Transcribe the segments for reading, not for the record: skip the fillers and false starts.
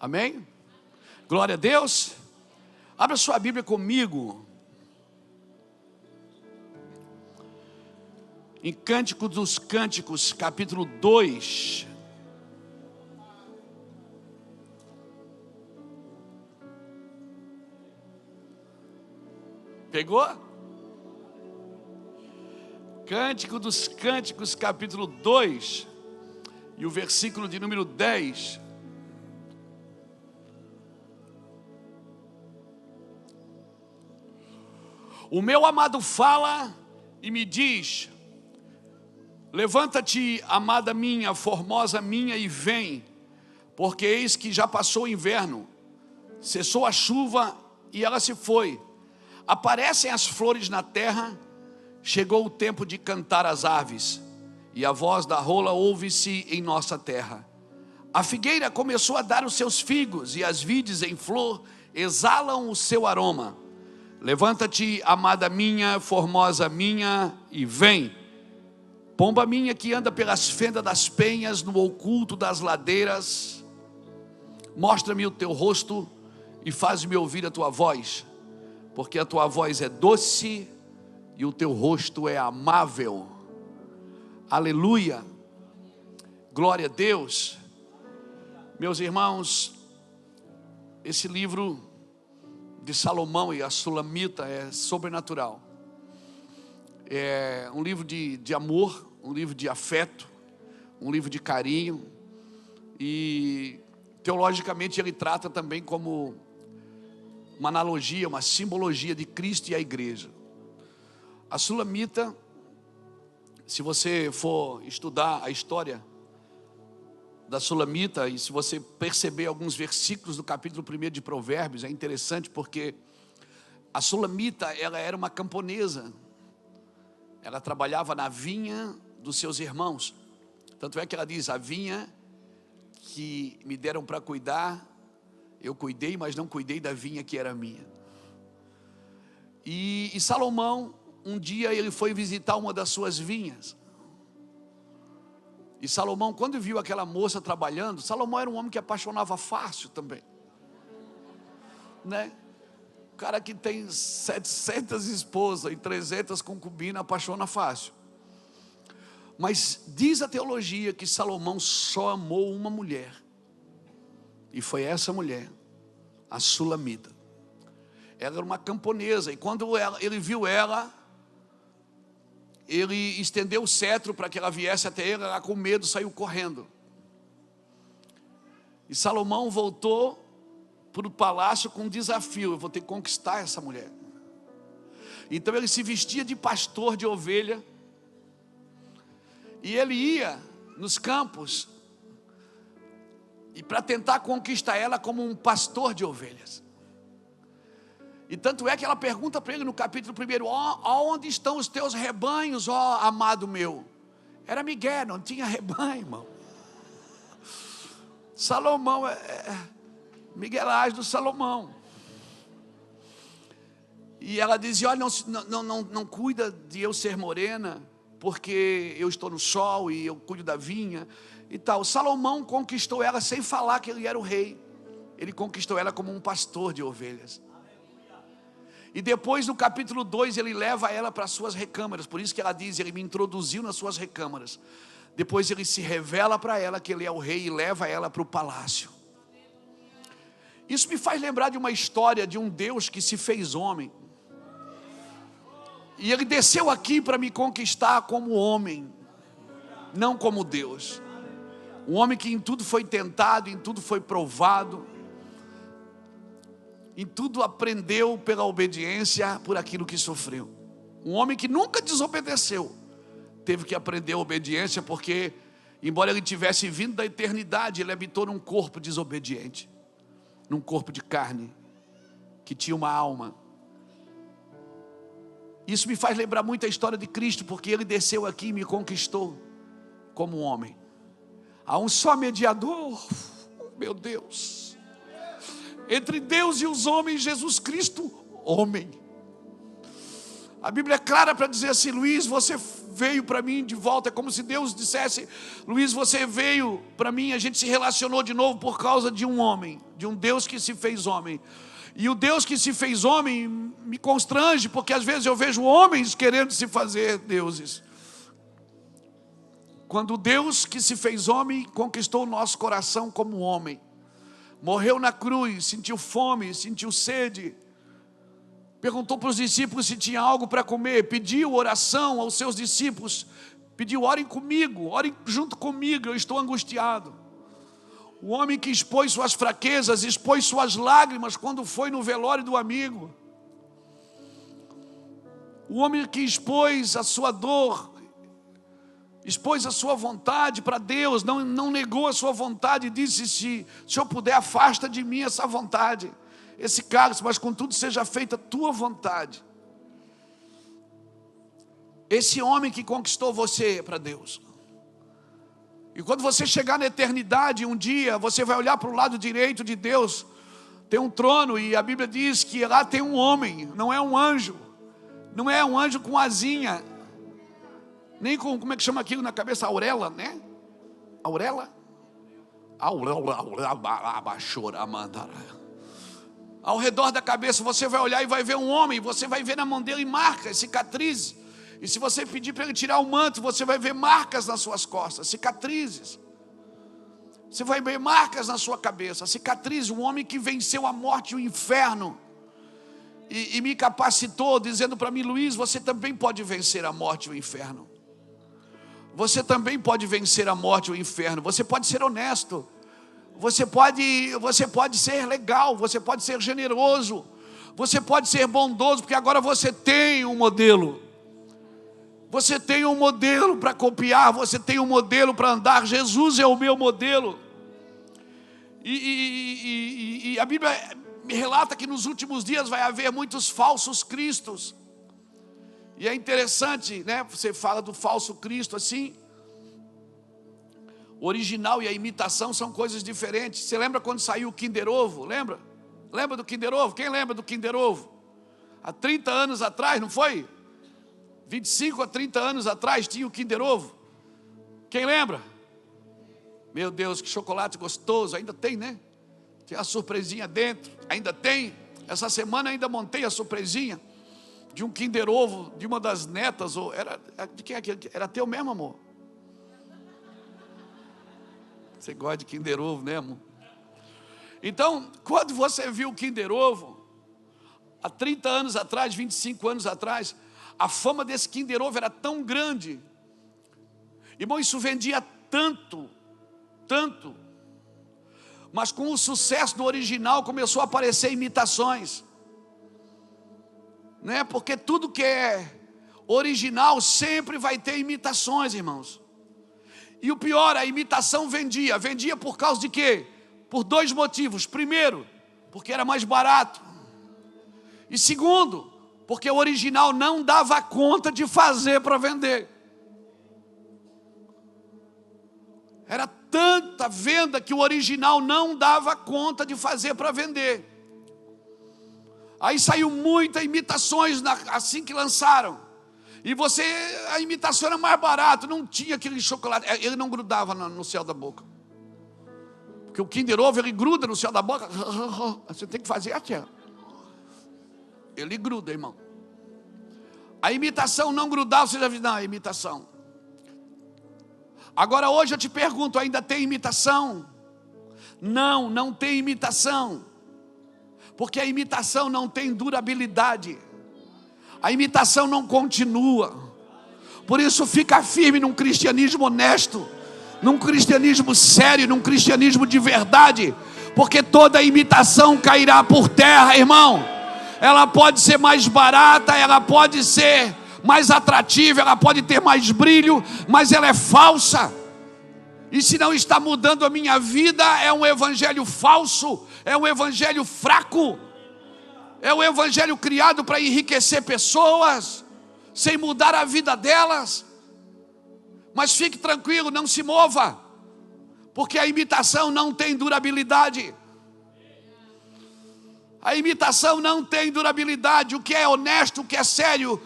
Amém? Glória a Deus. Abra sua Bíblia comigo em Cântico dos Cânticos, capítulo 2. Pegou? Cântico dos Cânticos, capítulo 2, e o versículo de número 10. O meu amado fala e me diz: levanta-te, amada minha, formosa minha, e vem, porque eis que já passou o inverno, cessou a chuva e ela se foi. Aparecem as flores na terra, chegou o tempo de cantar as aves, e a voz da rola ouve-se em nossa terra. A figueira começou a dar os seus figos, e as vides em flor exalam o seu aroma. Levanta-te, amada minha, formosa minha, e vem. Pomba minha que anda pelas fendas das penhas, no oculto das ladeiras, mostra-me o teu rosto e faz-me ouvir a tua voz, porque a tua voz é doce e o teu rosto é amável. Aleluia, glória a Deus. Meus irmãos, esse livro de Salomão e a Sulamita é sobrenatural. É um livro de amor, um livro de afeto, um livro de carinho, e teologicamente ele trata também como uma analogia, uma simbologia de Cristo e a igreja. A Sulamita, se você for estudar a história da Sulamita, e se você perceber alguns versículos do capítulo 1 de Provérbios, é interessante porque a Sulamita, ela era uma camponesa. Ela trabalhava na vinha dos seus irmãos. Tanto é que ela diz: a vinha que me deram para cuidar, eu cuidei, mas não cuidei da vinha que era minha. E Salomão, um dia ele foi visitar uma das suas vinhas. E Salomão, quando viu aquela moça trabalhando, Salomão era um homem que apaixonava fácil também, né? O cara que tem 700 esposas e 300 concubinas apaixona fácil. Mas diz a teologia que Salomão só amou uma mulher, e foi essa mulher, a Sulamita. Ela era uma camponesa, e quando ele viu ela, ele estendeu o cetro para que ela viesse até ele. Ela com medo saiu correndo. E Salomão voltou para o palácio com um desafio: eu vou ter que conquistar essa mulher. Então ele se vestia de pastor de ovelha, e ele ia nos campos, e para tentar conquistar ela como um pastor de ovelhas. E tanto é que ela pergunta para ele no capítulo 1: onde estão os teus rebanhos, ó amado meu? Era Miguel, não tinha rebanho, irmão. Salomão, Miguelagem do Salomão. E ela dizia: olha, não cuida de eu ser morena, porque eu estou no sol e eu cuido da vinha e tal. Salomão conquistou ela sem falar que ele era o rei. Ele conquistou ela como um pastor de ovelhas. E depois no capítulo 2 ele leva ela para as suas recâmaras. Por isso que ela diz: ele me introduziu nas suas recâmaras. Depois ele se revela para ela que ele é o rei e leva ela para o palácio. Isso me faz lembrar de uma história de um Deus que se fez homem. E ele desceu aqui para me conquistar como homem, não como Deus. Um homem que em tudo foi tentado, em tudo foi provado, em tudo aprendeu pela obediência, por aquilo que sofreu. Um homem que nunca desobedeceu, teve que aprender a obediência, porque embora ele tivesse vindo da eternidade, ele habitou num corpo desobediente, num corpo de carne, que tinha uma alma. Isso me faz lembrar muito a história de Cristo, porque ele desceu aqui e me conquistou como um homem. Há um só mediador, meu Deus, entre Deus e os homens, Jesus Cristo, homem. A Bíblia é clara para dizer assim: Luiz, você veio para mim de volta. É como se Deus dissesse: Luiz, você veio para mim. A gente se relacionou de novo por causa de um homem, de um Deus que se fez homem. E o Deus que se fez homem me constrange, porque às vezes eu vejo homens querendo se fazer deuses. Quando o Deus que se fez homem conquistou o nosso coração como homem, morreu na cruz, sentiu fome, sentiu sede, perguntou para os discípulos se tinha algo para comer, pediu oração aos seus discípulos, pediu: orem comigo, orem junto comigo, eu estou angustiado. O homem que expôs suas fraquezas, expôs suas lágrimas quando foi no velório do amigo. O homem que expôs a sua dor, expôs a sua vontade para Deus, não negou a sua vontade e disse: se eu puder, afasta de mim essa vontade, esse cálice, mas contudo seja feita a tua vontade. Esse homem que conquistou você para Deus. E quando você chegar na eternidade, um dia, você vai olhar para o lado direito de Deus, tem um trono, e a Bíblia diz que lá tem um homem, não é um anjo, não é um anjo com asinha, nem com, como é que chama aquilo na cabeça? Auréola, né? Auréola? Ao redor da cabeça você vai olhar e vai ver um homem, você vai ver na mão dele marcas, cicatrizes. E se você pedir para ele tirar o manto, você vai ver marcas nas suas costas, cicatrizes. Você vai ver marcas na sua cabeça, cicatrizes. Um homem que venceu a morte e o inferno e me capacitou, dizendo para mim: Luiz, você também pode vencer a morte e o inferno. Você também pode vencer a morte e o inferno. Você pode ser honesto. Você pode ser legal. Você pode ser generoso. Você pode ser bondoso, porque agora você tem um modelo. Você tem um modelo para copiar. Você tem um modelo para andar. Jesus é o meu modelo. E a Bíblia me relata que nos últimos dias vai haver muitos falsos cristos. E é interessante, né? Você fala do falso Cristo assim. O original e a imitação são coisas diferentes. Você lembra quando saiu o Kinder Ovo? Lembra? Lembra do Kinder Ovo? Quem lembra do Kinder Ovo? Há 30 anos atrás, não foi? 25 a 30 anos atrás tinha o Kinder Ovo. Quem lembra? Meu Deus, que chocolate gostoso. Ainda tem, né? Tinha a surpresinha dentro. Ainda tem. Essa semana ainda montei a surpresinha de um Kinder Ovo, de uma das netas, ou era de quem é aquele? Era teu mesmo, amor? Você gosta de Kinder Ovo, né, amor? Então, quando você viu o Kinder Ovo, há 30 anos atrás, 25 anos atrás, a fama desse Kinder Ovo era tão grande. Irmão, isso vendia tanto, mas com o sucesso do original começou a aparecer imitações. Né? Porque tudo que é original sempre vai ter imitações, irmãos. E o pior, a imitação vendia por causa de quê? Por dois motivos. Primeiro, porque era mais barato. E segundo, porque o original não dava conta de fazer para vender. Era tanta venda que o original não dava conta de fazer para vender. Aí saiu muitas imitações assim que lançaram. E a imitação era mais barata, não tinha aquele chocolate, ele não grudava no céu da boca. Porque o Kinder Ovo, ele gruda no céu da boca. Você tem que fazer assim. Ele gruda, irmão. A imitação não grudava, você já viu? Não, a imitação. Agora hoje eu te pergunto, ainda tem imitação? Não, não tem imitação. Porque a imitação não tem durabilidade. A imitação não continua. Por isso fica firme num cristianismo honesto, num cristianismo sério, num cristianismo de verdade. Porque toda imitação cairá por terra, irmão. Ela pode ser mais barata, ela pode ser mais atrativa, ela pode ter mais brilho, mas ela é falsa. E se não está mudando a minha vida, é um evangelho falso, é um evangelho fraco, é um evangelho criado para enriquecer pessoas, sem mudar a vida delas. Mas fique tranquilo, não se mova, porque a imitação não tem durabilidade. A imitação não tem durabilidade. O que é honesto, o que é sério,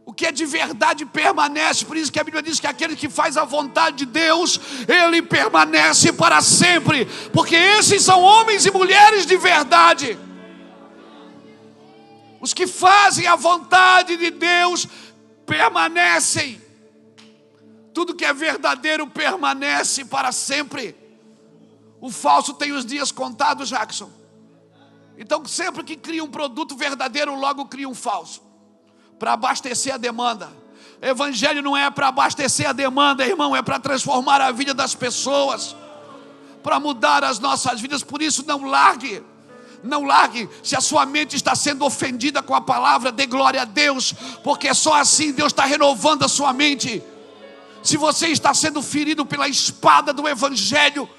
O que é de verdade permanece. Por isso que a Bíblia diz que aquele que faz a vontade de Deus, ele permanece para sempre. Porque esses são homens e mulheres de verdade. Os que fazem a vontade de Deus permanecem. Tudo que é verdadeiro permanece para sempre. O falso tem os dias contados, Jackson. Então sempre que cria um produto verdadeiro, logo cria um falso, para abastecer a demanda. Evangelho não é para abastecer a demanda, irmão, é para transformar a vida das pessoas, para mudar as nossas vidas. Por isso não largue. Não largue. Se a sua mente está sendo ofendida com a palavra, dê glória a Deus, porque só assim Deus está renovando a sua mente. Se você está sendo ferido pela espada do Evangelho,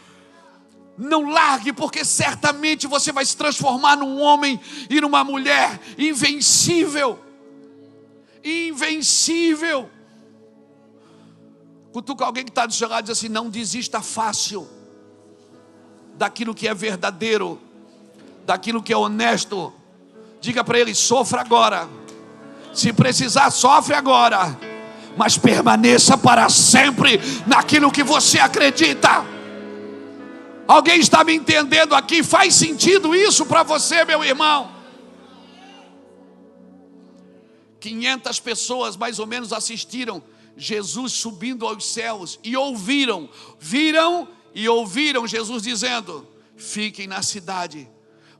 não largue, porque certamente você vai se transformar num homem e numa mulher invencível. Invencível. Cutuca alguém que está do seu lado e diz assim: não desista fácil daquilo que é verdadeiro, daquilo que é honesto. Diga para ele: sofra agora, se precisar sofre agora, mas permaneça para sempre naquilo que você acredita. Alguém está me entendendo aqui? Faz sentido isso para você, meu irmão? 500 pessoas mais ou menos assistiram Jesus subindo aos céus e viram e ouviram Jesus dizendo: fiquem na cidade,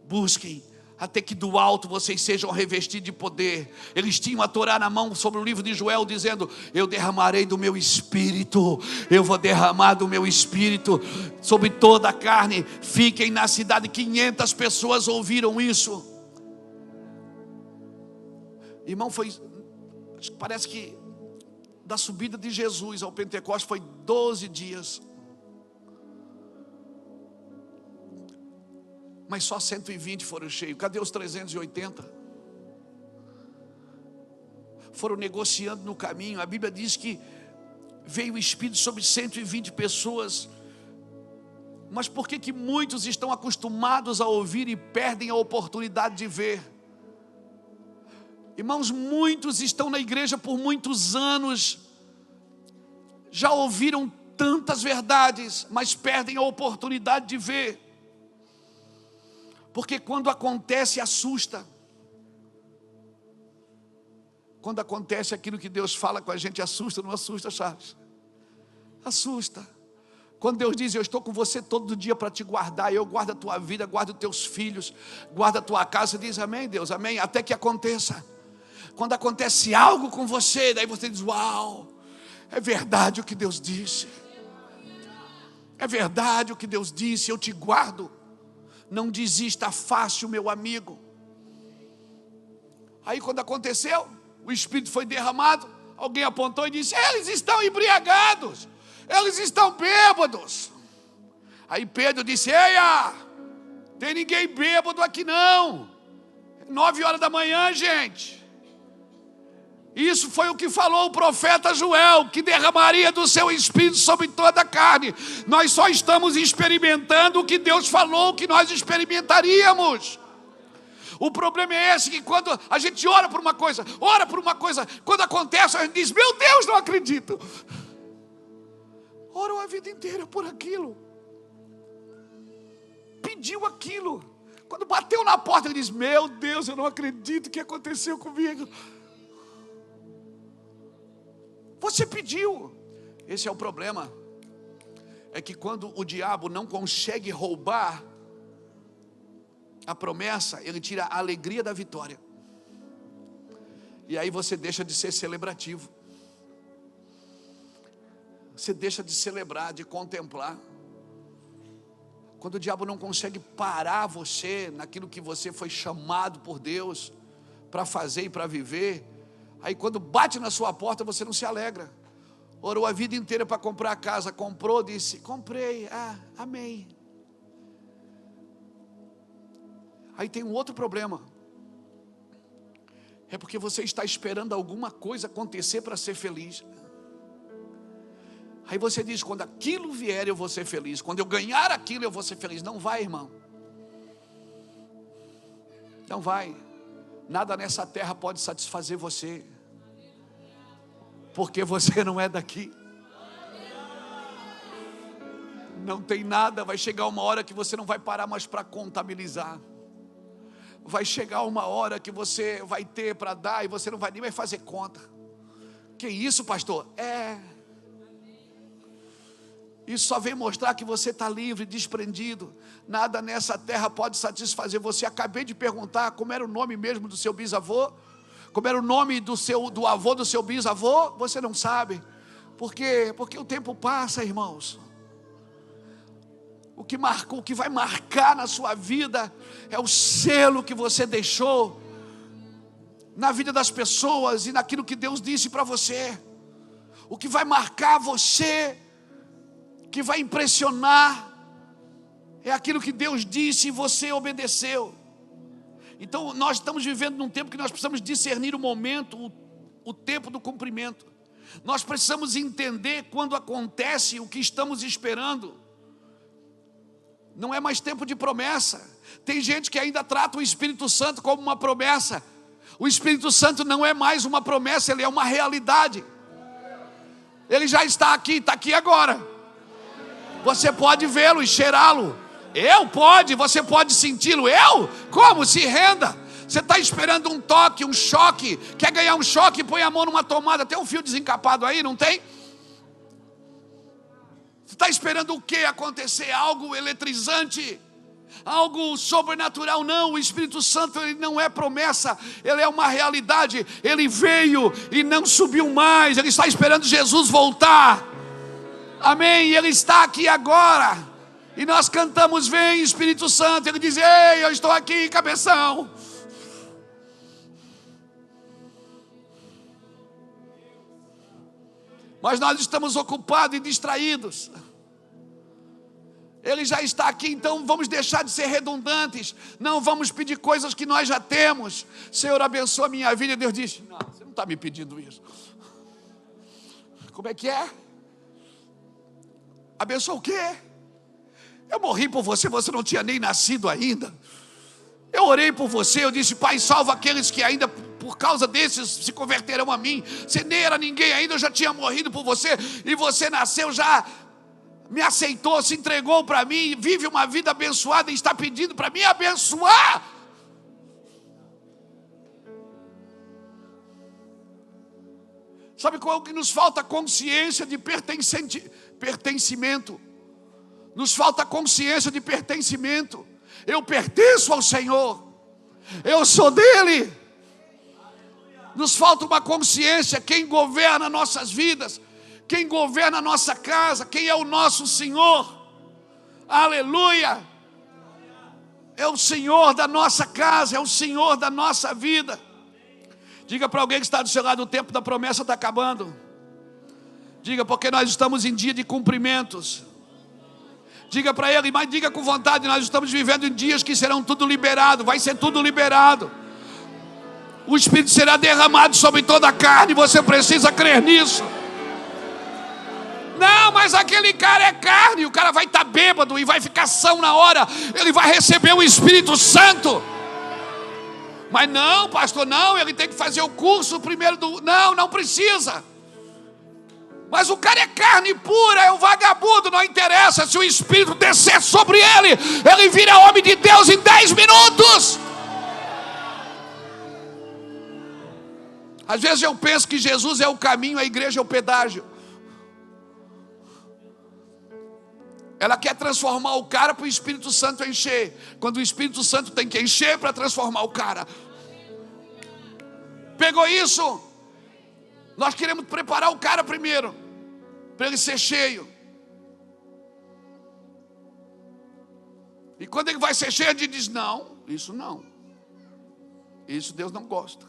busquem até que do alto vocês sejam revestidos de poder. Eles tinham a Torá na mão, sobre o livro de Joel, dizendo: eu derramarei do meu espírito, eu vou derramar do meu espírito sobre toda a carne. Fiquem na cidade. 500 pessoas ouviram isso. Irmão, parece que da subida de Jesus ao Pentecostes foi 12 dias. Mas só 120 foram cheios. Cadê os 380? Foram negociando no caminho. A Bíblia diz que veio o Espírito sobre 120 pessoas. Mas por que muitos estão acostumados a ouvir e perdem a oportunidade de ver? Irmãos, muitos estão na igreja por muitos anos, já ouviram tantas verdades, mas perdem a oportunidade de ver. Porque quando acontece, assusta. Quando acontece aquilo que Deus fala com a gente, assusta, não assusta, Charles? Assusta. Quando Deus diz: eu estou com você todo dia para te guardar, eu guardo a tua vida, guardo os teus filhos, guardo a tua casa, você diz: amém, Deus, amém, até que aconteça. Quando acontece algo com você, daí você diz: uau, é verdade o que Deus disse. É verdade o que Deus disse, eu te guardo. Não desista fácil, meu amigo. Aí quando aconteceu, o Espírito foi derramado, alguém apontou e disse: eles estão embriagados, eles estão bêbados. Aí Pedro disse: eia, tem ninguém bêbado aqui não. 9 horas da manhã, gente. Isso foi o que falou o profeta Joel, que derramaria do seu espírito sobre toda a carne. Nós só estamos experimentando o que Deus falou que nós experimentaríamos. O problema é esse, que quando a gente ora por uma coisa, quando acontece, a gente diz: meu Deus, não acredito. Orou a vida inteira por aquilo, pediu aquilo, quando bateu na porta ele diz: meu Deus, eu não acredito que aconteceu comigo. Você pediu. Esse é o problema. É que quando o diabo não consegue roubar a promessa, ele tira a alegria da vitória. E aí você deixa de ser celebrativo. Você deixa de celebrar, de contemplar. Quando o diabo não consegue parar você naquilo que você foi chamado por Deus para fazer e para viver, aí quando bate na sua porta você não se alegra. Orou a vida inteira para comprar a casa, comprou, disse: comprei, amém. Aí tem um outro problema. É porque você está esperando alguma coisa acontecer para ser feliz. Aí você diz: quando aquilo vier eu vou ser feliz, quando eu ganhar aquilo eu vou ser feliz. Não vai, irmão. Não vai. Nada nessa terra pode satisfazer você. porque você não é daqui. Não tem nada, vai chegar uma hora que você não vai parar mais para contabilizar. Vai chegar uma hora que você vai ter para dar e você não vai nem mais fazer conta. Que isso, pastor? Isso só vem mostrar que você está livre, desprendido. Nada nessa terra pode satisfazer você. Acabei de perguntar como era o nome mesmo do seu bisavô. Como era o nome do avô do seu bisavô. Você não sabe. Por quê? Porque o tempo passa, irmãos. O que vai marcar na sua vida é o selo que você deixou na vida das pessoas e naquilo que Deus disse para você. O que vai marcar você, que vai impressionar, é aquilo que Deus disse e você obedeceu. Então nós estamos vivendo num tempo que nós precisamos discernir o momento, o tempo do cumprimento. Nós precisamos entender quando acontece o que estamos esperando. Não é mais tempo de promessa. Tem gente que ainda trata o Espírito Santo como uma promessa. O Espírito Santo não é mais uma promessa, ele é uma realidade. Ele já está aqui agora. Você pode vê-lo e cheirá-lo. Você pode senti-lo. Como? Se renda. Você está esperando um toque, um choque. Quer ganhar um choque? Põe a mão numa tomada. Tem um fio desencapado aí, não tem? Você está esperando o que acontecer? Algo eletrizante, algo sobrenatural? Não, o Espírito Santo ele não é promessa, ele é uma realidade. Ele veio e não subiu mais. Ele está esperando Jesus voltar. Amém? E ele está aqui agora. E nós cantamos: vem Espírito Santo. Ele diz: ei, eu estou aqui, cabeção. Mas nós estamos ocupados e distraídos. Ele já está aqui, então vamos deixar de ser redundantes. Não vamos pedir coisas que nós já temos. Senhor, abençoa a minha vida. Deus diz: não, você não está me pedindo isso. Como é que é? Abençoa o quê? Eu morri por você, você não tinha nem nascido ainda. Eu orei por você, eu disse: Pai, salva aqueles que ainda por causa desses se converterão a mim. Você nem era ninguém ainda, eu já tinha morrido por você. E você nasceu, já me aceitou, se entregou para mim, vive uma vida abençoada e está pedindo para me abençoar. Sabe qual é o que nos falta? Consciência de pertencimento. Nos falta consciência de pertencimento. Eu pertenço ao Senhor, eu sou dele. Nos falta uma consciência. Quem governa nossas vidas, quem governa a nossa casa, quem é o nosso Senhor? Aleluia! É o Senhor da nossa casa, é o Senhor da nossa vida. Diga para alguém que está do seu lado: o tempo da promessa está acabando. Diga, porque nós estamos em dia de cumprimentos. Diga para ele, mas diga com vontade: nós estamos vivendo em dias que serão tudo liberado. Vai ser tudo liberado. O Espírito será derramado sobre toda a carne. Você precisa crer nisso. Não, mas aquele cara é carne. O cara vai estar bêbado e vai ficar são na hora. Ele vai receber o Espírito Santo. Mas não, pastor, não. Ele tem que fazer o curso primeiro do... Não precisa. Mas o cara é carne pura, é um vagabundo. Não interessa, se o Espírito descer sobre ele, ele vira homem de Deus em 10 minutos. Às vezes eu penso que Jesus é o caminho, a igreja é o pedágio. Ela quer transformar o cara para o Espírito Santo encher, quando o Espírito Santo tem que encher para transformar o cara. Pegou isso? Nós queremos preparar o cara primeiro, para ele ser cheio. E quando ele vai ser cheio, ele diz: não, isso não. Isso Deus não gosta.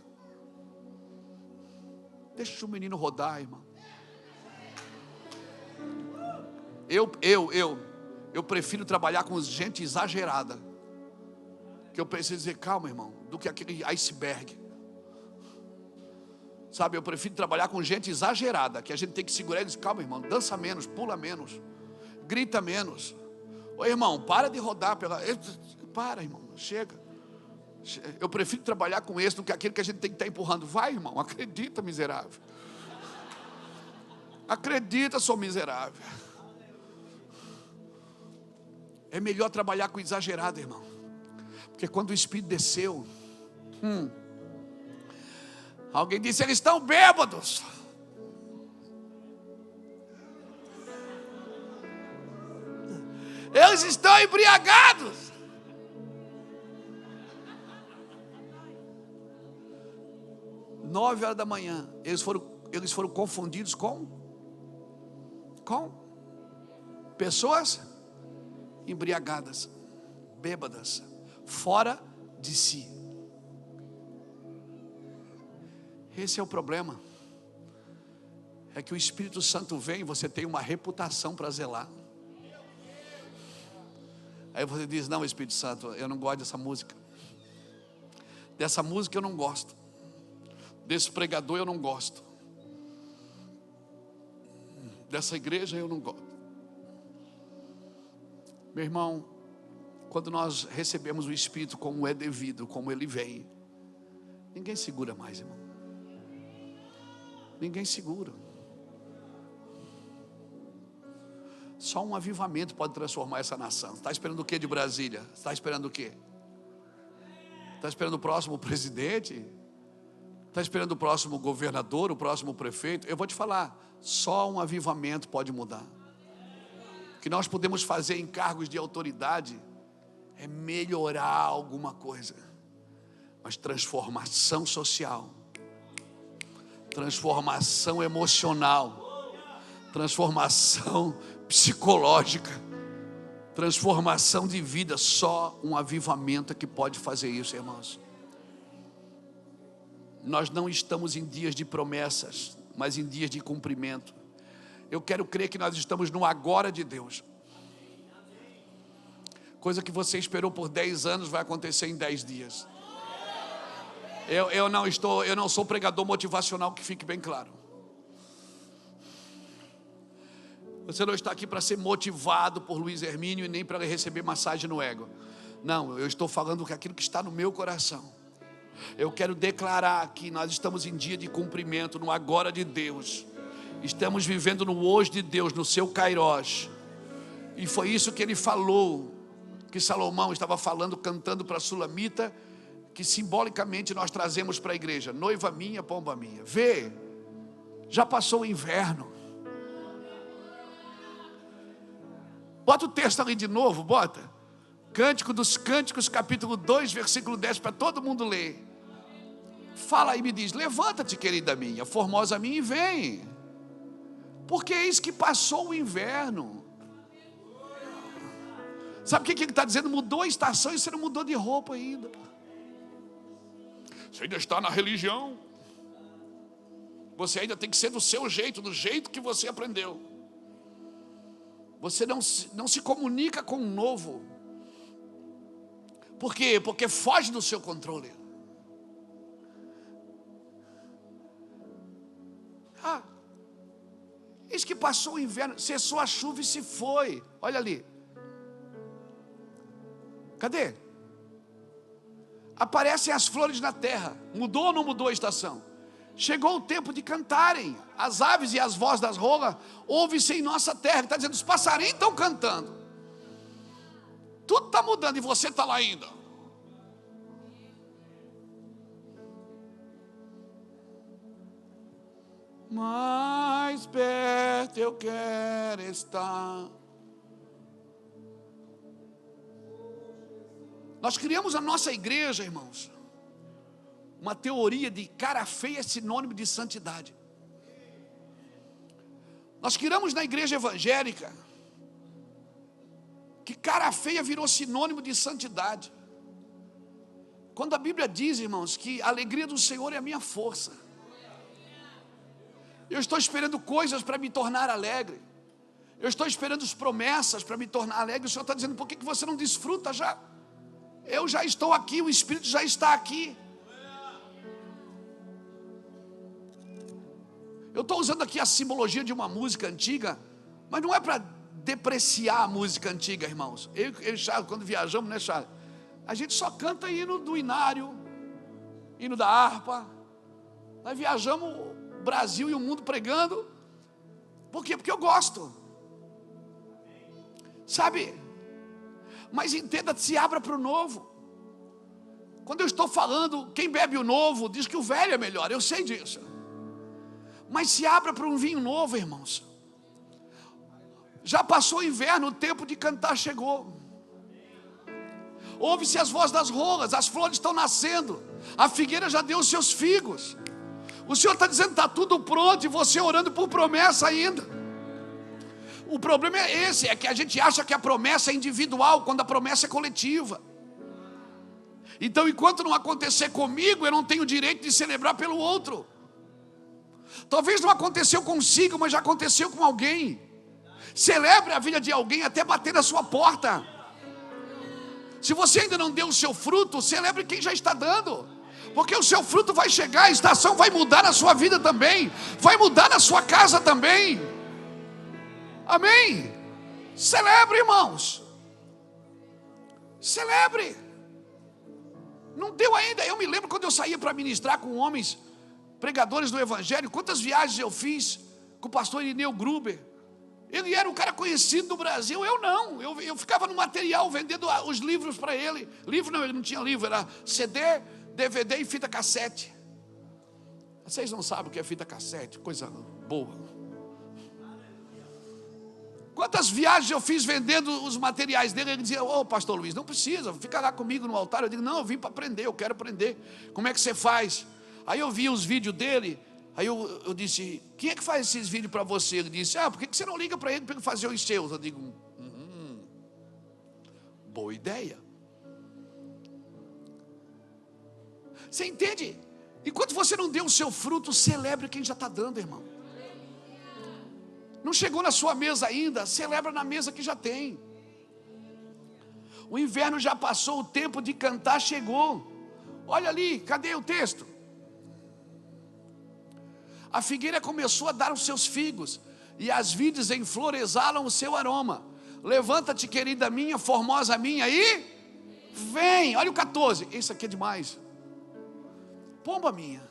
Deixa o menino rodar, irmão. Eu prefiro trabalhar com gente exagerada, que eu preciso dizer: calma, irmão, do que aquele iceberg. Sabe, eu prefiro trabalhar com gente exagerada, que a gente tem que segurar e dizer: calma, irmão, dança menos, pula menos, grita menos. Ô irmão, para de rodar para, irmão, chega. Eu prefiro trabalhar com esse do que aquele que a gente tem que estar empurrando. Vai, irmão, acredita, miserável. Acredita, sou miserável. É melhor trabalhar com exagerado, irmão. Porque quando o Espírito desceu, alguém disse, eles estão bêbados. Eles estão embriagados. Nove horas da manhã, eles foram confundidos com pessoas embriagadas, bêbadas, fora de si. Esse é o problema. É que o Espírito Santo vem, você tem uma reputação para zelar. Aí você diz, não, Espírito Santo, eu não gosto dessa música. Dessa música eu não gosto. Desse pregador eu não gosto. Dessa igreja eu não gosto. Meu irmão, quando nós recebemos o Espírito como é devido, como ele vem, ninguém segura mais, irmão. Ninguém segura. Só um avivamento pode transformar essa nação. Está esperando o que de Brasília? Está esperando o quê? Está esperando o próximo presidente? Está esperando o próximo governador, o próximo prefeito? Eu vou te falar, só um avivamento pode mudar. O que nós podemos fazer em cargos de autoridade é melhorar alguma coisa. Mas transformação social, transformação emocional, transformação psicológica, transformação de vida, só um avivamento é que pode fazer isso, irmãos. Nós não estamos em dias de promessas, mas em dias de cumprimento. Eu quero crer que nós estamos no agora de Deus. Coisa que você esperou por 10 anos vai acontecer em 10 dias. Eu não sou pregador motivacional, que fique bem claro. Você não está aqui para ser motivado por Luiz Hermínio e nem para receber massagem no ego. Não, eu estou falando aquilo que está no meu coração. Eu quero declarar que nós estamos em dia de cumprimento, no agora de Deus. Estamos vivendo no hoje de Deus, no seu Kairós. E foi isso que ele falou, que Salomão estava falando, cantando para a Sulamita, que simbolicamente nós trazemos para a igreja. Noiva minha, pomba minha. Vê, já passou o inverno. Bota o texto ali de novo, bota. Cântico dos Cânticos, capítulo 2, versículo 10, para todo mundo ler. Fala aí, me diz, levanta-te, querida minha, formosa minha, e vem. Porque eis que passou o inverno. Sabe o que ele está dizendo? Mudou a estação e você não mudou de roupa ainda. Você ainda está na religião. Você ainda tem que ser do seu jeito, do jeito que você aprendeu. Você não se comunica com o novo. Por quê? Porque foge do seu controle. Eis que passou o inverno, cessou a chuva e se foi. Olha ali. Cadê? Aparecem as flores na terra. Mudou ou não mudou a estação? Chegou o tempo de cantarem. As aves e as vozes das rolas ouvem-se em nossa terra. Está dizendo, os passarinhos estão cantando. Tudo está mudando e você está lá ainda. Mais perto eu quero estar. Nós criamos a nossa igreja, irmãos, uma teoria de cara feia é sinônimo de santidade. Nós criamos na igreja evangélica que cara feia virou sinônimo de santidade. Quando a Bíblia diz, irmãos, que a alegria do Senhor é a minha força. Eu estou esperando coisas para me tornar alegre. Eu estou esperando as promessas para me tornar alegre. O Senhor está dizendo, por que você não desfruta já? Eu já estou aqui, o Espírito já está aqui. Eu estou usando aqui a simbologia de uma música antiga, mas não é para depreciar a música antiga, irmãos. Eu e Charles, quando viajamos, né, Charles? A gente só canta hino do inário, hino da harpa. Nós viajamos o Brasil e o mundo pregando Por quê? Porque eu gosto. Sabe? Mas entenda, se abra para o novo. Quando eu estou falando, quem bebe o novo diz que o velho é melhor, eu sei disso. Mas se abra para um vinho novo, irmãos. Já passou o inverno, o tempo de cantar chegou. Ouve-se as vozes das rolas, as flores estão nascendo, a figueira já deu os seus figos. O Senhor está dizendo que está tudo pronto, e você orando por promessa ainda. O problema é esse, é que a gente acha que a promessa é individual, quando a promessa é coletiva. Então, enquanto não acontecer comigo, eu não tenho direito de celebrar pelo outro. Talvez não aconteceu consigo, mas já aconteceu com alguém. Celebre a vida de alguém até bater na sua porta. Se você ainda não deu o seu fruto, celebre quem já está dando. Porque o seu fruto vai chegar, a estação vai mudar na sua vida também. Vai mudar na sua casa também. Amém? Celebre, irmãos. Celebre. Não deu ainda. Eu me lembro quando eu saía para ministrar com homens pregadores do evangelho. Quantas viagens eu fiz com o pastor Irineu Gruber. Ele era um cara conhecido no Brasil, eu não. Eu ficava no material vendendo os livros para ele. Livro não, ele não tinha livro, era CD, DVD e fita cassete. Vocês não sabem o que é fita cassete, coisa boa. Quantas viagens eu fiz vendendo os materiais dele. Ele dizia, ô pastor Luiz, não precisa, fica lá comigo no altar. Eu digo, não, eu vim para aprender, eu quero aprender. Como é que você faz? Aí eu vi os vídeos dele. Aí eu disse, quem é que faz esses vídeos para você? Ele disse, por que você não liga para ele para ele fazer os seus? Eu digo, boa ideia. Você entende? Enquanto você não deu o seu fruto, celebre quem já está dando, irmão. Não chegou na sua mesa ainda, celebra na mesa que já tem. O inverno já passou, o tempo de cantar chegou. Olha ali, cadê o texto? A figueira começou a dar os seus figos, e as vides em flor exalam o seu aroma. Levanta-te, querida minha, formosa minha, e vem. Olha o 14, isso aqui é demais. Pomba minha,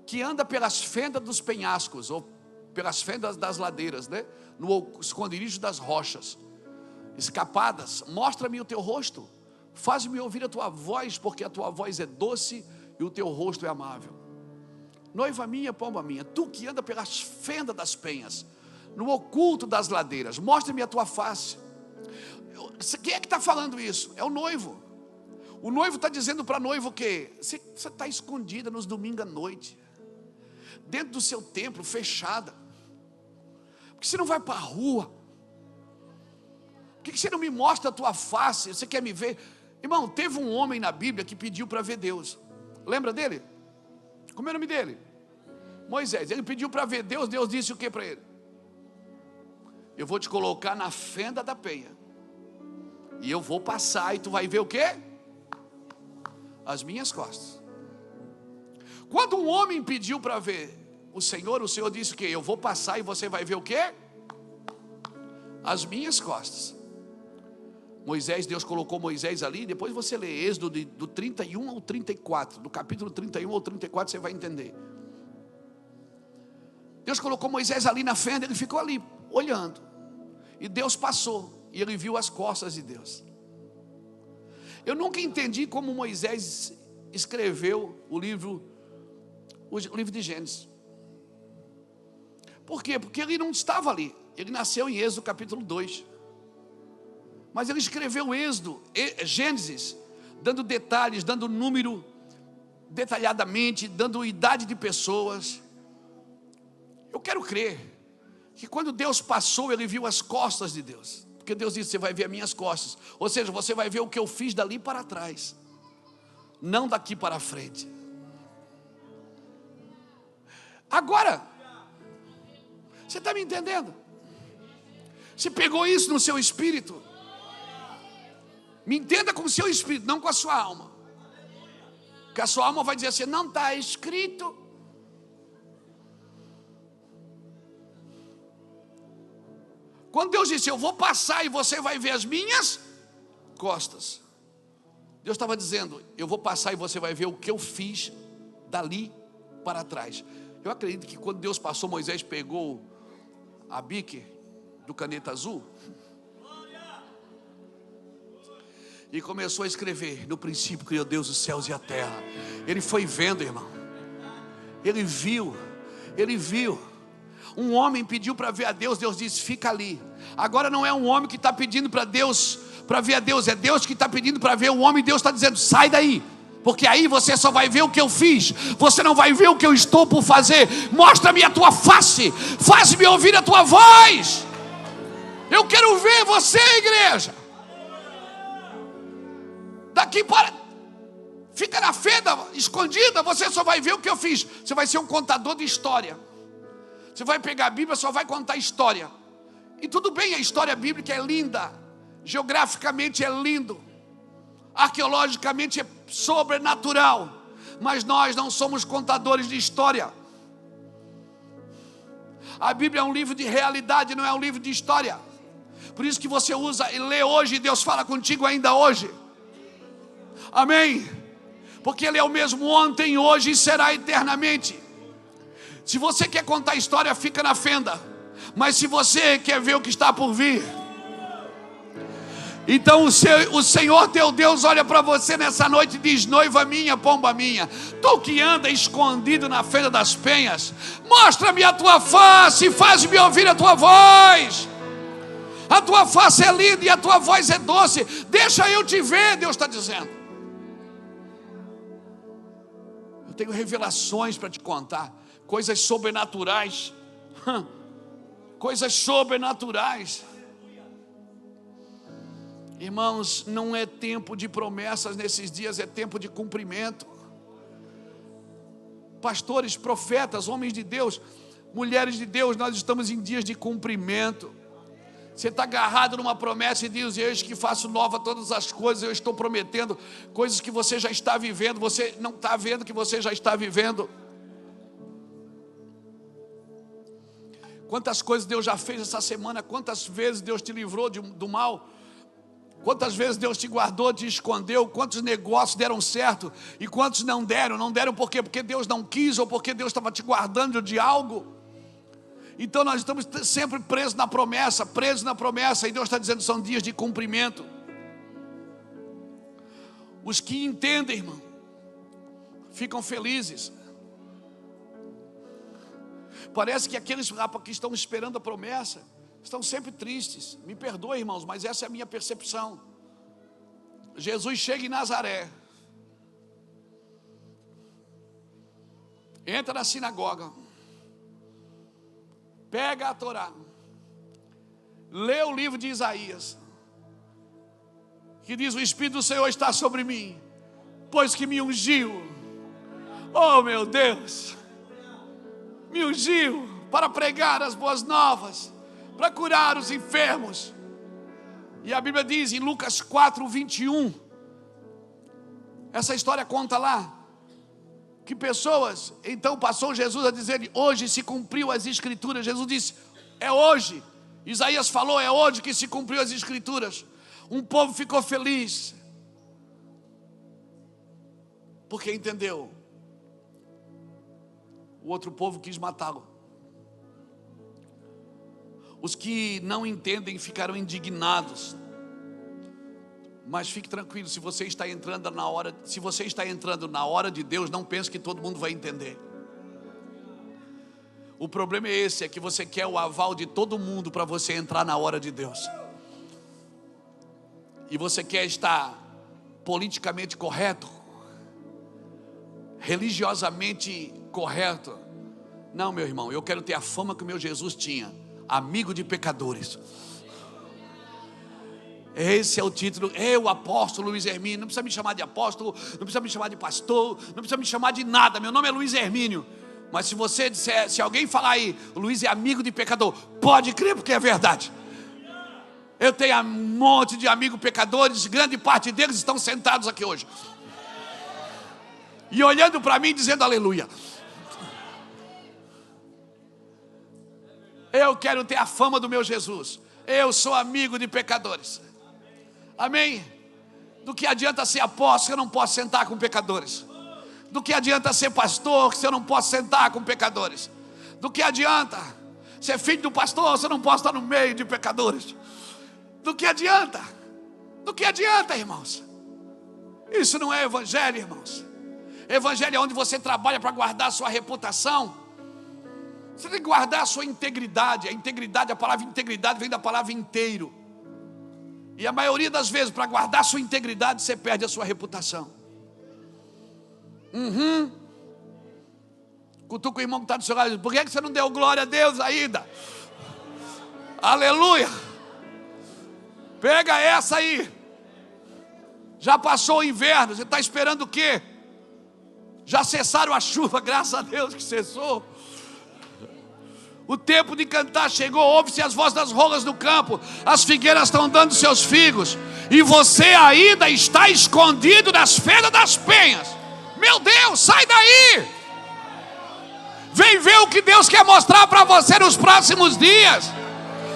que anda pelas fendas dos penhascos, ou pelas fendas das ladeiras, né? No esconderijo das rochas, escapadas, mostra-me o teu rosto, faz-me ouvir a tua voz, porque a tua voz é doce e o teu rosto é amável. Noiva minha, pomba minha, tu que anda pelas fendas das penhas, no oculto das ladeiras, mostra-me a tua face. Quem é que está falando isso? É o noivo. O noivo está dizendo para a noiva o quê? Você está escondida nos domingos à noite, dentro do seu templo, fechada. Por que você não vai para a rua? Por que você não me mostra a tua face? Você quer me ver? Irmão, teve um homem na Bíblia que pediu para ver Deus. Lembra dele? Como é o nome dele? Moisés. Ele pediu para ver Deus. Deus disse o que para ele? Eu vou te colocar na fenda da penha, e eu vou passar, e tu vai ver o que? As minhas costas. Quando um homem pediu para ver o Senhor disse o que? Eu vou passar e você vai ver o que? As minhas costas. Deus colocou Moisés ali. Depois você lê Êxodo do 31 ao 34, do capítulo 31 ao 34, você vai entender. Deus colocou Moisés ali na fenda, ele ficou ali olhando, e Deus passou, e ele viu as costas de Deus. Eu nunca entendi como Moisés escreveu o livro de Gênesis. Por quê? Porque ele não estava ali. Ele nasceu em Êxodo capítulo 2. Mas ele escreveu Gênesis, dando detalhes, dando número detalhadamente, dando idade de pessoas. Eu quero crer que quando Deus passou, ele viu as costas de Deus. Porque Deus disse, você vai ver as minhas costas. Ou seja, você vai ver o que eu fiz dali para trás, não daqui para frente. Agora, você está me entendendo? Você pegou isso no seu espírito? Me entenda com o seu espírito, não com a sua alma. Porque a sua alma vai dizer assim, não está escrito. Quando Deus disse, eu vou passar e você vai ver as minhas costas, Deus estava dizendo, eu vou passar e você vai ver o que eu fiz dali para trás. Eu acredito que quando Deus passou, Moisés pegou a Bic do caneta azul e começou a escrever: no princípio criou Deus os céus e a terra. Ele foi vendo, irmão. Ele viu. Um homem pediu para ver a Deus. Deus disse: fica ali. Agora não é um homem que está pedindo para Deus, para ver a Deus. É Deus que está pedindo para ver o homem. Deus está dizendo: sai daí, porque aí você só vai ver o que eu fiz. Você não vai ver o que eu estou por fazer. Mostra-me a tua face. Faz-me ouvir a tua voz. Eu quero ver você, igreja. Daqui para... fica na fenda, escondida. Você só vai ver o que eu fiz. Você vai ser um contador de história. Você vai pegar a Bíblia, só vai contar história. E tudo bem, a história bíblica é linda. Geograficamente é lindo. Arqueologicamente é sobrenatural. Mas nós não somos contadores de história. A Bíblia é um livro de realidade, não é um livro de história. Por isso que você usa e lê hoje, e Deus fala contigo ainda hoje. Amém? Porque Ele é o mesmo ontem, hoje e será eternamente. Se você quer contar história, fica na fenda. Mas se você quer ver o que está por vir, então o Senhor teu Deus olha para você nessa noite e diz: noiva minha, pomba minha, tu que anda escondido na fenda das penhas, mostra-me a tua face e faz-me ouvir a tua voz. A tua face é linda e a tua voz é doce. Deixa eu te ver, Deus está dizendo. Eu tenho revelações para te contar. Coisas sobrenaturais. Coisas sobrenaturais. Irmãos, não é tempo de promessas nesses dias, é tempo de cumprimento. Pastores, profetas, homens de Deus, mulheres de Deus, nós estamos em dias de cumprimento. Você está agarrado numa promessa e diz: eis que faço nova todas as coisas. Eu estou prometendo coisas que você já está vivendo. Você não está vendo que você já está vivendo. Quantas coisas Deus já fez essa semana. Quantas vezes Deus te livrou do mal. Quantas vezes Deus te guardou, te escondeu. Quantos negócios deram certo e quantos não deram. Não deram por quê? Porque Deus não quis ou porque Deus estava te guardando de algo. Então nós estamos sempre presos na promessa. E Deus está dizendo: são dias de cumprimento. Os que entendem, irmão, ficam felizes. Parece que aqueles que estão esperando a promessa estão sempre tristes. Me perdoe, irmãos, mas essa é a minha percepção. Jesus chega em Nazaré, entra na sinagoga, pega a Torá, lê o livro de Isaías, que diz: o Espírito do Senhor está sobre mim, pois que me ungiu. Oh meu Deus, me ungiu para pregar as boas novas, para curar os enfermos. E a Bíblia diz em Lucas 4:21, essa história conta lá, que pessoas, então passou Jesus a dizer: hoje se cumpriu as Escrituras. Jesus disse: é hoje. Isaías falou: é hoje que se cumpriu as Escrituras. Um povo ficou feliz, porque entendeu. O outro povo quis matá-lo. Os que não entendem ficarão indignados. Mas fique tranquilo, se você está entrando na hora de Deus, não pense que todo mundo vai entender. O problema é esse, é que você quer o aval de todo mundo para você entrar na hora de Deus. E você quer estar politicamente correto, religiosamente correto. Não, meu irmão, eu quero ter a fama que o meu Jesus tinha: amigo de pecadores. Esse é o título. Eu, apóstolo Luiz Hermínio. Não precisa me chamar de apóstolo, não precisa me chamar de pastor, não precisa me chamar de nada. Meu nome é Luiz Hermínio. Mas se você disser, se alguém falar aí: o Luiz é amigo de pecador, pode crer, porque é verdade. Eu tenho um monte de amigos pecadores, grande parte deles estão sentados aqui hoje e olhando para mim dizendo aleluia. Eu quero ter a fama do meu Jesus. Eu sou amigo de pecadores. Amém? Do que adianta ser apóstolo se eu não posso sentar com pecadores? Do que adianta ser pastor se eu não posso sentar com pecadores? Do que adianta? Você é filho do pastor, você não pode estar no meio de pecadores. Do que adianta? Do que adianta, irmãos? Isso não é evangelho, irmãos. Evangelho é onde você trabalha para guardar a sua reputação. Você tem que guardar a sua integridade. A integridade, a palavra integridade vem da palavra inteiro. E a maioria das vezes, para guardar a sua integridade, você perde a sua reputação. Cutuca o irmão que está do seu lado. Por que você não deu glória a Deus ainda? Aleluia. Pega essa aí. Já passou o inverno, você está esperando o quê? Já cessaram a chuva, graças a Deus que cessou. O tempo de cantar chegou, ouve-se as vozes das rolas do campo, as figueiras estão dando seus figos, e você ainda está escondido nas fendas das penhas. Meu Deus, sai daí! Vem ver o que Deus quer mostrar para você nos próximos dias.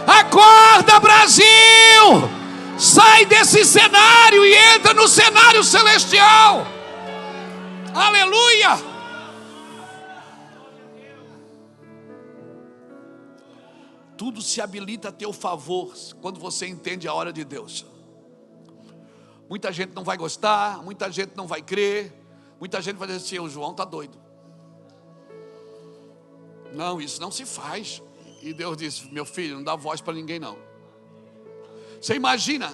Acorda, Brasil! Sai desse cenário e entra no cenário celestial. Aleluia! Tudo se habilita a teu favor quando você entende a hora de Deus. Muita gente não vai gostar, muita gente não vai crer, muita gente vai dizer assim: o João está doido. Não, isso não se faz. E Deus disse: meu filho, não dá voz para ninguém não. Você imagina,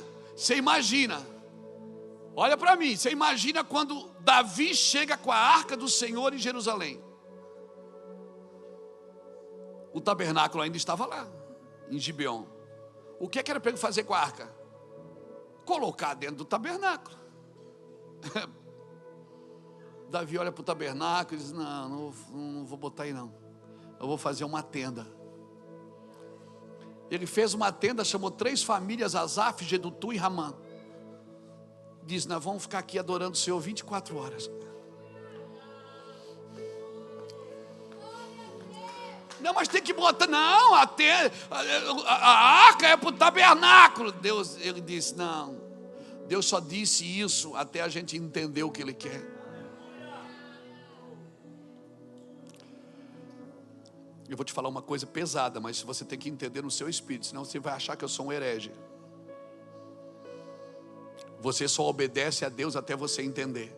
olha para mim, você imagina quando Davi chega com a arca do Senhor em Jerusalém. O tabernáculo ainda estava lá, em Gibeon. O que era para ele fazer com a arca? Colocar dentro do tabernáculo. Davi olha para o tabernáculo e diz: não vou botar aí não. Eu vou fazer uma tenda. Ele fez uma tenda, chamou 3 famílias, Asaf, Gedutu e Ramã. Diz: nós vamos ficar aqui adorando o Senhor 24 horas. Não, mas tem que botar, não, até a arca é para o tabernáculo. Ele disse: não, Deus só disse isso até a gente entender o que Ele quer. Eu vou te falar uma coisa pesada, mas você tem que entender no seu espírito, senão você vai achar que eu sou um herege. Você só obedece a Deus até você entender,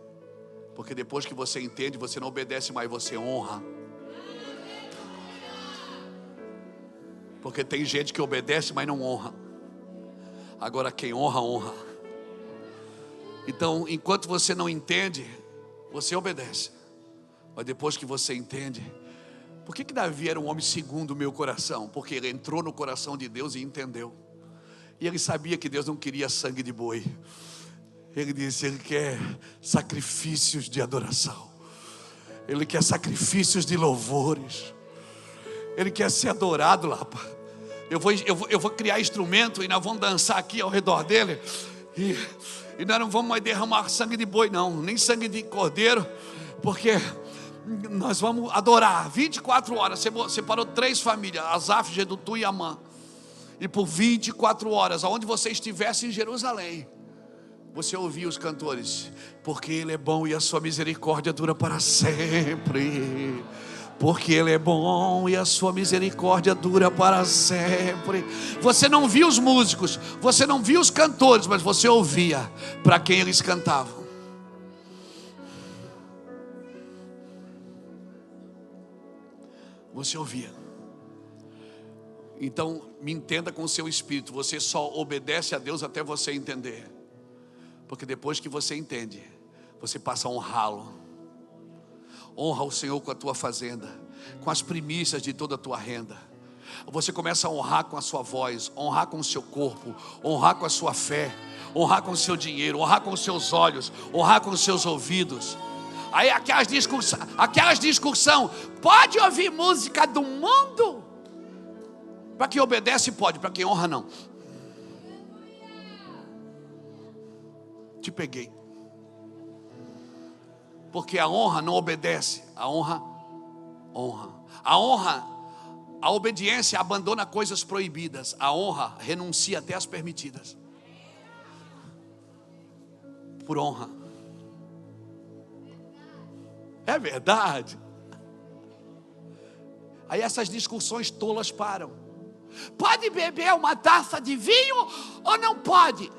porque depois que você entende, você não obedece mais, você honra. Porque tem gente que obedece, mas não honra. Agora quem honra, honra. Então, enquanto você não entende, você obedece. Mas depois que você entende, por que Davi era um homem segundo o meu coração? Porque ele entrou no coração de Deus e entendeu. E ele sabia que Deus não queria sangue de boi. Ele disse: ele quer sacrifícios de adoração. Ele quer sacrifícios de louvores. Ele quer ser adorado lá. Eu vou criar instrumento e nós vamos dançar aqui ao redor dele. E nós não vamos mais derramar sangue de boi não, nem sangue de cordeiro. Porque nós vamos adorar 24 horas. Você separou 3 famílias, Asaf, Gedutu e Amã. E por 24 horas, aonde você estivesse em Jerusalém, você ouvia os cantores: porque Ele é bom e a sua misericórdia dura para sempre. Porque Ele é bom e a sua misericórdia dura para sempre. Você não via os músicos, você não via os cantores, mas você ouvia para quem eles cantavam. Você ouvia. Então me entenda com o seu espírito. Você só obedece a Deus até você entender. Porque depois que você entende, você passa a honrá-lo. Honra o Senhor com a tua fazenda, com as primícias de toda a tua renda. Você começa a honrar com a sua voz, honrar com o seu corpo, honrar com a sua fé, honrar com o seu dinheiro, honrar com os seus olhos, honrar com os seus ouvidos. Aí aquelas discussão, pode ouvir música do mundo? Para quem obedece pode, para quem honra não. Te peguei. Porque a honra não obedece, a honra honra. A honra, a obediência abandona coisas proibidas, a honra renuncia até as permitidas. Por honra. É verdade. Aí essas discussões tolas param. Pode beber uma taça de vinho ou não pode?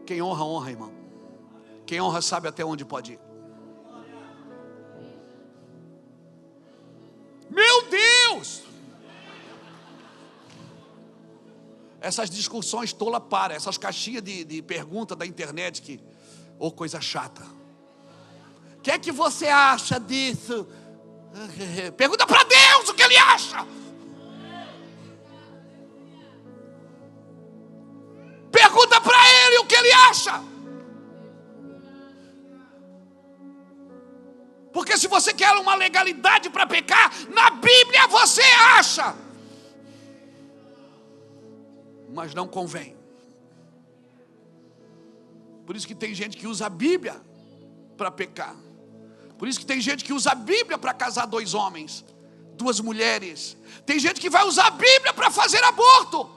Quem honra, honra, irmão. Quem honra sabe até onde pode ir. Meu Deus! Essas discussões tolas param. Essas caixinhas de pergunta da internet que... Ô, coisa chata. O que é que você acha disso? Pergunta para Deus o que Ele acha. Pergunta para Ele o que Ele acha. Porque se você quer uma legalidade para pecar, na Bíblia você acha. Mas não convém. Por isso que tem gente que usa a Bíblia para pecar. Por isso que tem gente que usa a Bíblia para casar 2 homens, 2 mulheres. Tem gente que vai usar a Bíblia para fazer aborto.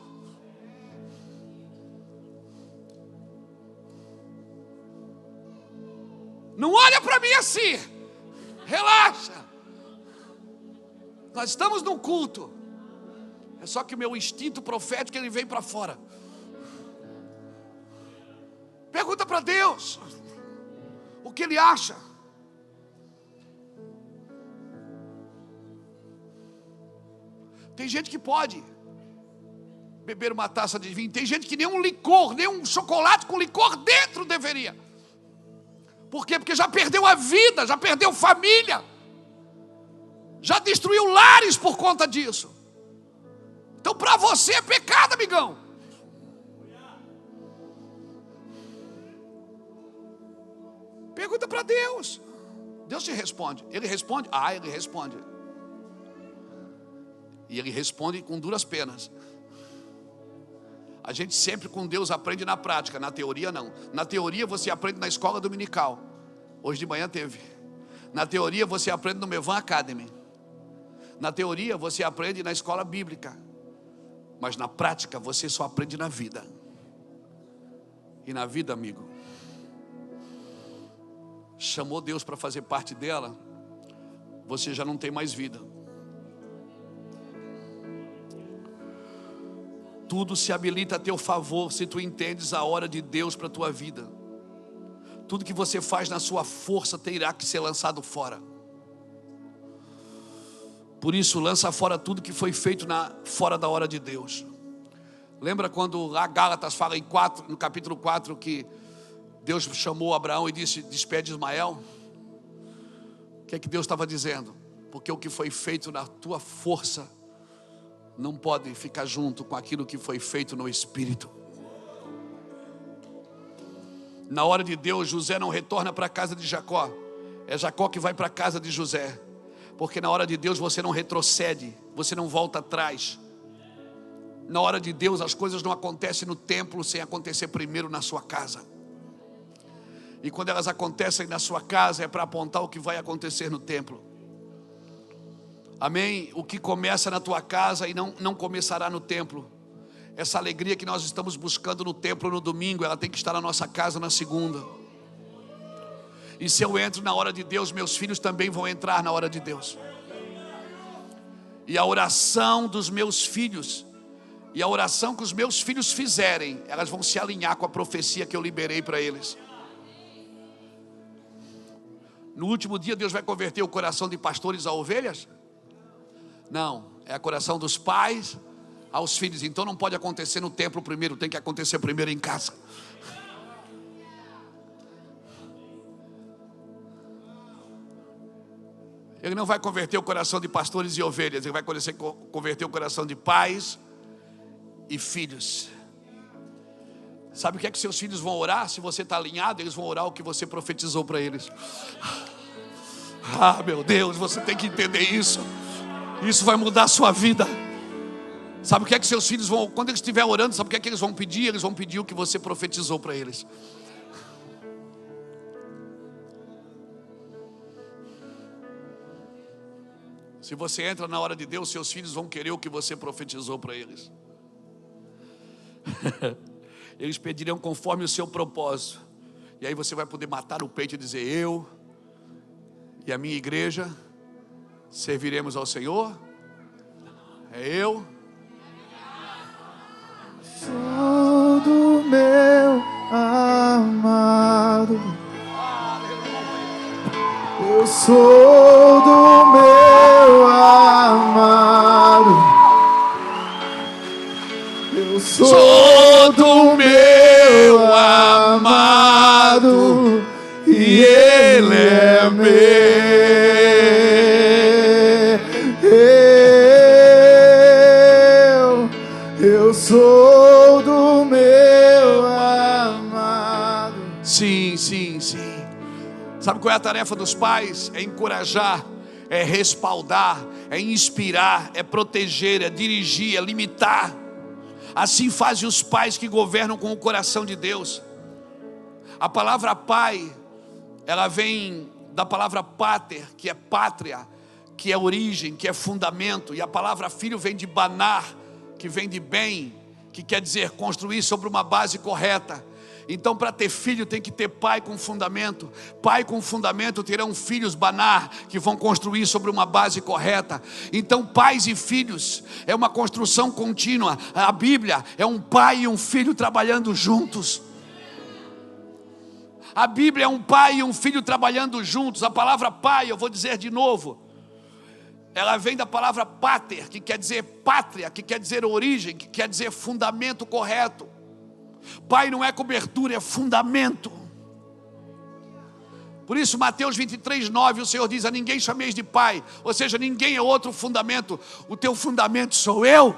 Não olha para mim assim. Relaxa. Nós estamos num culto. É só que o meu instinto profético ele vem para fora. Pergunta para Deus o que Ele acha. Tem gente que pode beber uma taça de vinho. Tem gente que nem um licor, nem um chocolate com licor dentro deveria. Por quê? Porque já perdeu a vida, já perdeu família, já destruiu lares por conta disso. Então para você é pecado, amigão. Pergunta para Deus. Deus te responde. Ele responde? Ele responde. E Ele responde com duras penas. A gente sempre com Deus aprende na prática. Na teoria não. Na teoria você aprende na escola dominical. Hoje de manhã teve. Na teoria você aprende no Mevan Academy. Na teoria você aprende na escola bíblica. Mas na prática você só aprende na vida. E na vida, amigo, chamou Deus para fazer parte dela, você já não tem mais vida. Tudo se habilita a teu favor se tu entendes a hora de Deus para a tua vida. Tudo que você faz na sua força terá que ser lançado fora. Por isso, lança fora tudo que foi feito fora da hora de Deus. Lembra quando lá Gálatas fala no capítulo 4 que Deus chamou Abraão e disse: despede Ismael? O que é que Deus estava dizendo? Porque o que foi feito na tua força não pode ficar junto com aquilo que foi feito no Espírito. Na hora de Deus, José não retorna para a casa de Jacó. É Jacó que vai para a casa de José. Porque na hora de Deus você não retrocede, você não volta atrás. Na hora de Deus as coisas não acontecem no templo sem acontecer primeiro na sua casa. E quando elas acontecem na sua casa é para apontar o que vai acontecer no templo. Amém? O que começa na tua casa e não começará no templo. Essa alegria que nós estamos buscando no templo no domingo, ela tem que estar na nossa casa na segunda. E se eu entro na hora de Deus, meus filhos também vão entrar na hora de Deus. E a oração dos meus filhos, e a oração que os meus filhos fizerem, elas vão se alinhar com a profecia que eu liberei para eles. No último dia Deus vai converter o coração de pastores a ovelhas? Não, é o coração dos pais aos filhos. Então não pode acontecer no templo primeiro, tem que acontecer primeiro em casa. Ele não vai converter o coração de pastores e ovelhas, ele vai converter o coração de pais e filhos. Sabe o que é que seus filhos vão orar? Se você está alinhado, eles vão orar o que você profetizou para eles. Meu Deus, você tem que entender isso. Isso vai mudar a sua vida. Sabe o que é que seus filhos vão, quando eles estiverem orando, sabe o que é que eles vão pedir? Eles vão pedir o que você profetizou para eles. Se você entra na hora de Deus, seus filhos vão querer o que você profetizou para eles. Eles pedirão conforme o seu propósito. E aí você vai poder matar o peito e dizer: eu e a minha igreja serviremos ao Senhor. É eu. Sou do meu amado. Eu sou do meu amado. Eu sou do meu amado. E Ele é meu. Eu sou do meu amado. Sim, sim, sim. Sabe qual é a tarefa dos pais? É encorajar, é respaldar, é inspirar, é proteger, é dirigir, é limitar. Assim fazem os pais que governam com o coração de Deus. A palavra pai, ela vem da palavra pater, que é pátria, que é origem, que é fundamento. E a palavra filho vem de banar, que vem de bem, que quer dizer construir sobre uma base correta. Então, para ter filho tem que ter pai com fundamento. Pai com fundamento terão filhos banar, que vão construir sobre uma base correta. Então, pais e filhos é uma construção contínua. A Bíblia é um pai e um filho trabalhando juntos. A Bíblia é um pai e um filho trabalhando juntos. A palavra pai, eu vou dizer de novo, ela vem da palavra pater, que quer dizer pátria, que quer dizer origem, que quer dizer fundamento correto. Pai não é cobertura, é fundamento. Por isso Mateus 23:9, o Senhor diz: a ninguém chameis de pai. Ou seja, ninguém é outro fundamento. O teu fundamento sou eu.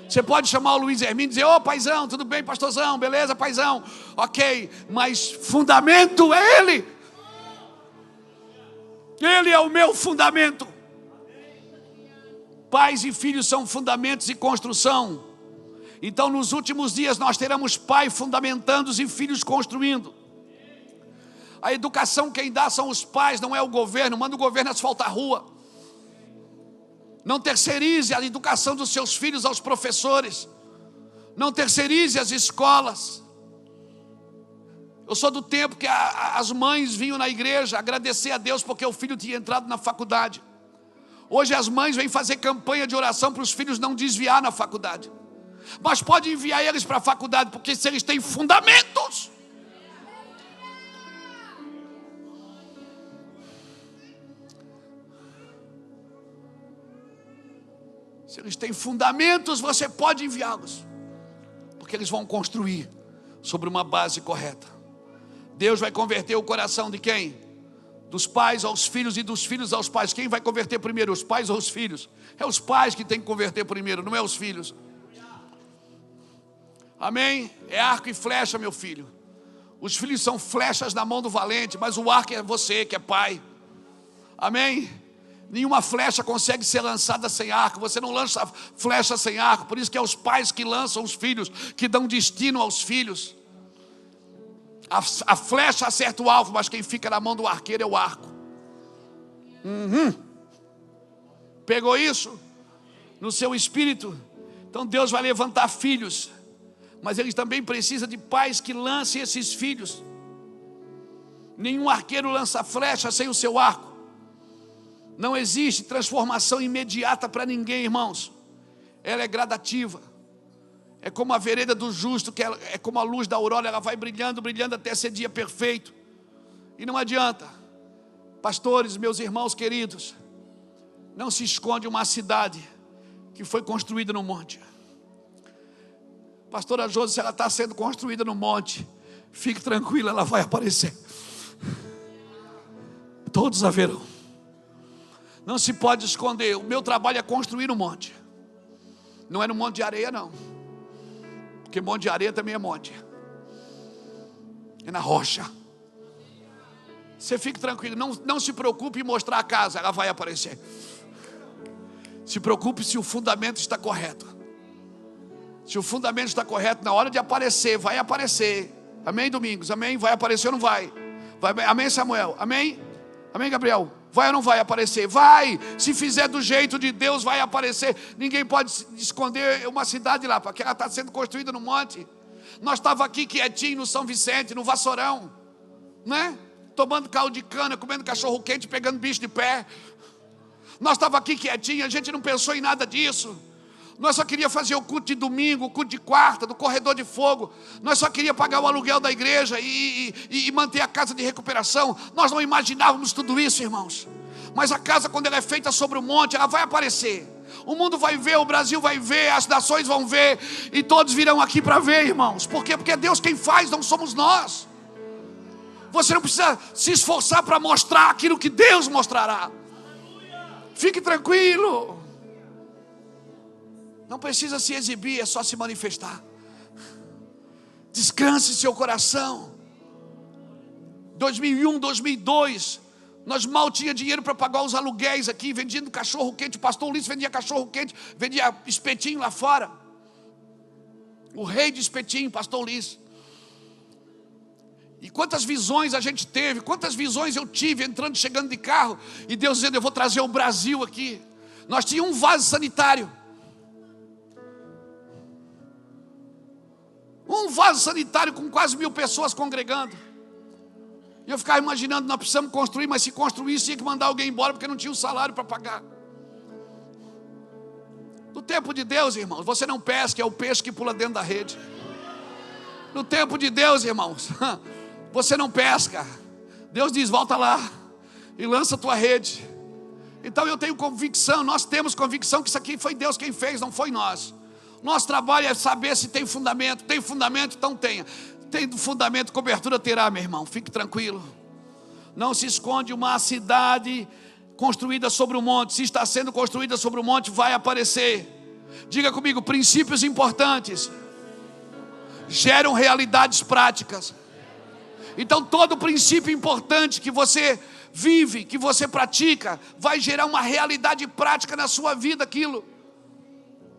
Você pode chamar o Luiz Hermínio e dizer: ô paizão, tudo bem pastorzão, beleza paizão, ok, mas fundamento é Ele. Ele é o meu fundamento. Pais e filhos são fundamentos e construção. Então nos últimos dias nós teremos pai fundamentando e filhos construindo. A educação quem dá são os pais, não é o governo. Manda o governo asfaltar a rua. Não terceirize a educação dos seus filhos aos professores. Não terceirize as escolas. Eu sou do tempo que as mães vinham na igreja agradecer a Deus porque o filho tinha entrado na faculdade. Hoje as mães vêm fazer campanha de oração para os filhos não desviar na faculdade. Mas pode enviar eles para a faculdade, porque se eles têm fundamentos. Se eles têm fundamentos, você pode enviá-los, porque eles vão construir sobre uma base correta. Deus vai converter o coração de quem? Dos pais aos filhos e dos filhos aos pais. Quem vai converter primeiro, os pais ou os filhos? É os pais que tem que converter primeiro, não é os filhos. Amém? É arco e flecha, meu filho. Os filhos são flechas na mão do valente, mas o arco é você que é pai. Amém? Nenhuma flecha consegue ser lançada sem arco. Você não lança flecha sem arco. Por isso que é os pais que lançam os filhos, que dão destino aos filhos. A flecha acerta o alvo, mas quem fica na mão do arqueiro é o arco. Pegou isso? No seu espírito? Então Deus vai levantar filhos, mas eles também precisam de pais que lancem esses filhos. Nenhum arqueiro lança flecha sem o seu arco. Não existe transformação imediata para ninguém, irmãos. Ela é gradativa. É como a vereda do justo, que é como a luz da aurora, ela vai brilhando, brilhando até ser dia perfeito. E não adianta. Pastores, meus irmãos queridos, não se esconde uma cidade que foi construída no monte. Pastora Josi, se ela está sendo construída no monte, fique tranquila, ela vai aparecer. Todos a verão. Não se pode esconder. O meu trabalho é construir um monte. Não é no monte de areia, não. Porque monte de areia também é monte. É na rocha. Você fique tranquilo. Não se preocupe em mostrar a casa. Ela vai aparecer. Se preocupe se o fundamento está correto. Se o fundamento está correto, na hora de aparecer, vai aparecer. Amém, Domingos? Amém? Vai aparecer ou não vai? Amém, Samuel? Amém? Amém, Gabriel? Vai ou não vai aparecer? Vai! Se fizer do jeito de Deus, vai aparecer. Ninguém pode esconder uma cidade lá, porque ela está sendo construída no monte. Nós estávamos aqui quietinho no São Vicente, no Vassourão, né? Tomando caldo de cana, comendo cachorro quente, pegando bicho de pé. Nós estávamos aqui quietinhos, a gente não pensou em nada disso. Nós só queríamos fazer o culto de domingo, o culto de quarta, do corredor de fogo. Nós só queríamos pagar o aluguel da igreja e manter a casa de recuperação. Nós não imaginávamos tudo isso, irmãos. Mas a casa, quando ela é feita sobre o monte, ela vai aparecer. O mundo vai ver, o Brasil vai ver, as nações vão ver, e todos virão aqui para ver, irmãos. Por quê? Porque é Deus quem faz, não somos nós. Você não precisa se esforçar para mostrar aquilo que Deus mostrará. Fique tranquilo. Não precisa se exibir, é só se manifestar. Descanse seu coração. 2001, 2002, nós mal tinha dinheiro para pagar os aluguéis aqui, vendendo cachorro quente. O pastor Ulisses vendia cachorro quente, vendia espetinho lá fora. O rei de espetinho, pastor Ulisses. E quantas visões a gente teve, quantas visões eu tive entrando, chegando de carro, e Deus dizendo: eu vou trazer o Brasil aqui. Nós tínhamos um vaso sanitário. Um vaso sanitário com quase 1000 pessoas congregando. E eu ficava imaginando, nós precisamos construir, mas se construísse tinha que mandar alguém embora, porque não tinha o salário para pagar. No tempo de Deus, irmãos, você não pesca, é o peixe que pula dentro da rede. No tempo de Deus, irmãos, você não pesca. Deus diz: volta lá e lança a tua rede. Então eu tenho convicção, nós temos convicção que isso aqui foi Deus quem fez, não foi nós. Nosso trabalho é saber se tem fundamento. Tem fundamento, então tenha. Tem fundamento, cobertura terá, meu irmão. Fique tranquilo. Não se esconde uma cidade construída sobre o monte. Se está sendo construída sobre o monte, vai aparecer. Diga comigo: princípios importantes geram realidades práticas. Então todo princípio importante que você vive, que você pratica, vai gerar uma realidade prática na sua vida. Aquilo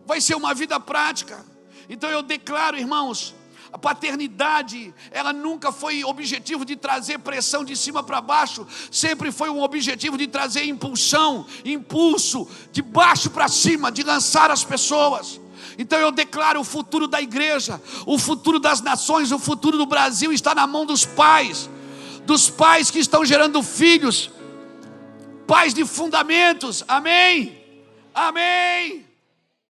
vai ser uma vida prática. Então eu declaro, irmãos, a paternidade, ela nunca foi objetivo de trazer pressão de cima para baixo. Sempre foi um objetivo de trazer impulso, de baixo para cima, de lançar as pessoas. Então eu declaro: o futuro da igreja, o futuro das nações, o futuro do Brasil está na mão dos pais que estão gerando filhos, pais de fundamentos. Amém, amém.